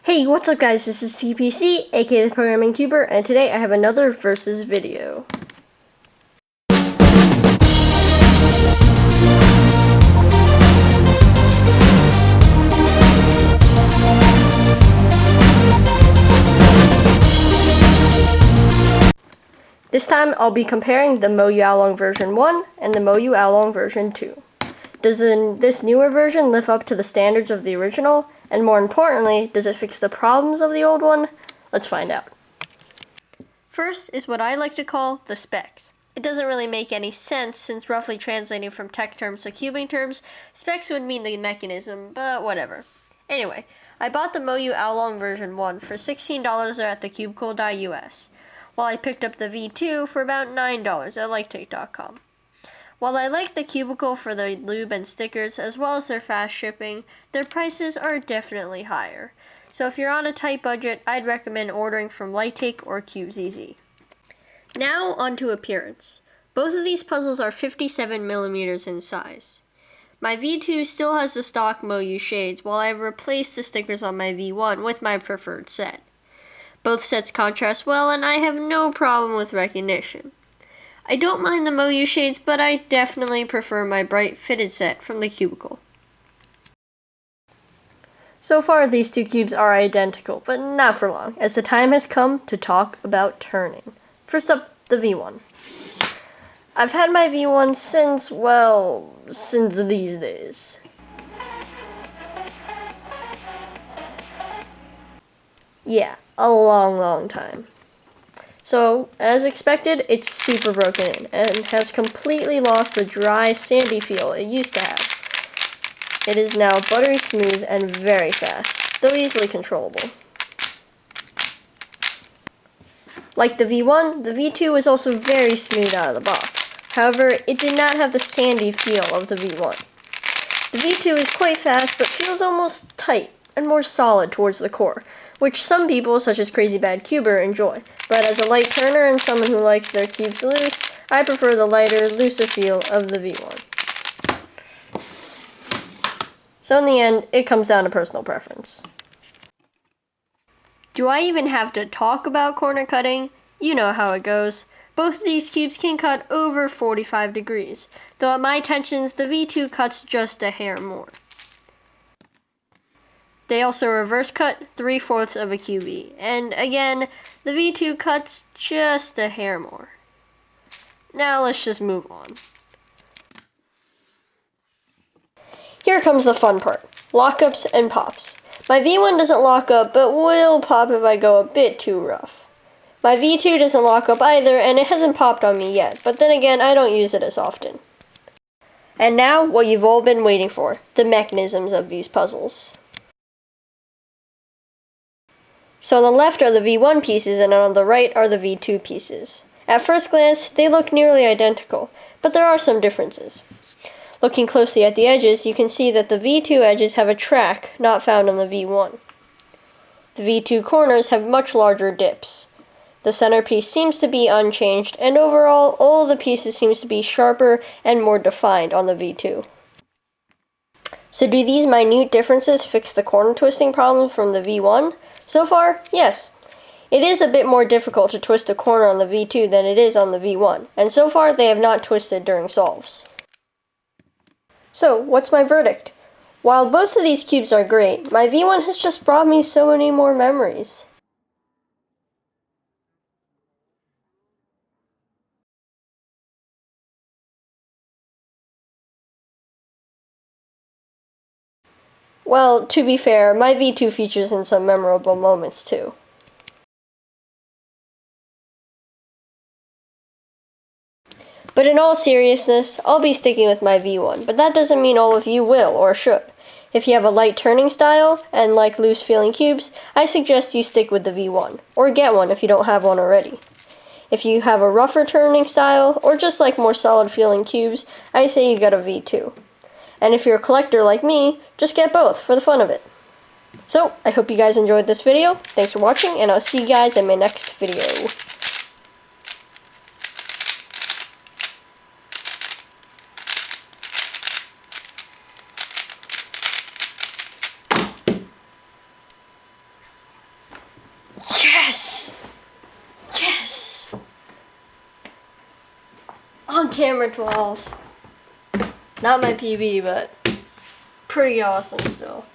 Hey, what's up guys, this is TPC, aka the Programming Cuber, and today I have another versus video. This time I'll be comparing the MoYu AoLong version 1 and the MoYu AoLong version 2. Does this newer version live up to the standards of the original? And more importantly, does it fix the problems of the old one? Let's find out. First is what I like to call the specs. It doesn't really make any sense since roughly translating from tech terms to cubing terms, specs would mean the mechanism, but whatever. Anyway, I bought the MoYu AoLong version 1 for $16 at thecubicle.us, while I picked up the V2 for about $9 at liketake.com. While I like the Cubicle for the lube and stickers, as well as their fast shipping, their prices are definitely higher. So if you're on a tight budget, I'd recommend ordering from Lightake or CubesEZ. Now onto appearance. Both of these puzzles are 57mm in size. My V2 still has the stock MoYu shades, while I've replaced the stickers on my V1 with my preferred set. Both sets contrast well, and I have no problem with recognition. I don't mind the MoYu shades, but I definitely prefer my bright fitted set from the Cubicle. So far, these two cubes are identical, but not for long, as the time has come to talk about turning. First up, the V1. I've had my V1 since these days. Yeah, a long time. So, as expected, it's super broken in, and has completely lost the dry, sandy feel it used to have. It is now buttery smooth and very fast, though easily controllable. Like the V1, the V2 is also very smooth out of the box. However, it did not have the sandy feel of the V1. The V2 is quite fast, but feels almost tight and more solid towards the core, which some people, such as Crazy Bad Cuber, enjoy. But as a light turner and someone who likes their cubes loose, I prefer the lighter, looser feel of the V1. So in the end, it comes down to personal preference. Do I even have to talk about corner cutting? You know how it goes. Both of these cubes can cut over 45 degrees, though at my tensions, the V2 cuts just a hair more. They also reverse cut 3/4 of a QB, and again, the V2 cuts just a hair more. Now let's just move on. Here comes the fun part, lockups and pops. My V1 doesn't lock up, but will pop if I go a bit too rough. My V2 doesn't lock up either, and it hasn't popped on me yet, but then again, I don't use it as often. And now, what you've all been waiting for, the mechanisms of these puzzles. So on the left are the V1 pieces, and on the right are the V2 pieces. At first glance, they look nearly identical, but there are some differences. Looking closely at the edges, you can see that the V2 edges have a track not found on the V1. The V2 corners have much larger dips. The centerpiece seems to be unchanged, and overall, all the pieces seems to be sharper and more defined on the V2. So do these minute differences fix the corner twisting problem from the V1? So far, yes. It is a bit more difficult to twist a corner on the V2 than it is on the V1, and so far they have not twisted during solves. So, what's my verdict? While both of these cubes are great, my V1 has just brought me so many more memories. Well, to be fair, my V2 features in some memorable moments too. But in all seriousness, I'll be sticking with my V1, but that doesn't mean all of you will or should. If you have a light turning style and like loose feeling cubes, I suggest you stick with the V1, or get one if you don't have one already. If you have a rougher turning style, or just like more solid feeling cubes, I say you get a V2. And if you're a collector like me, just get both for the fun of it. So, I hope you guys enjoyed this video. Thanks for watching, and I'll see you guys in my next video. Yes! Yes! On camera 12. Not my PB, but pretty awesome still.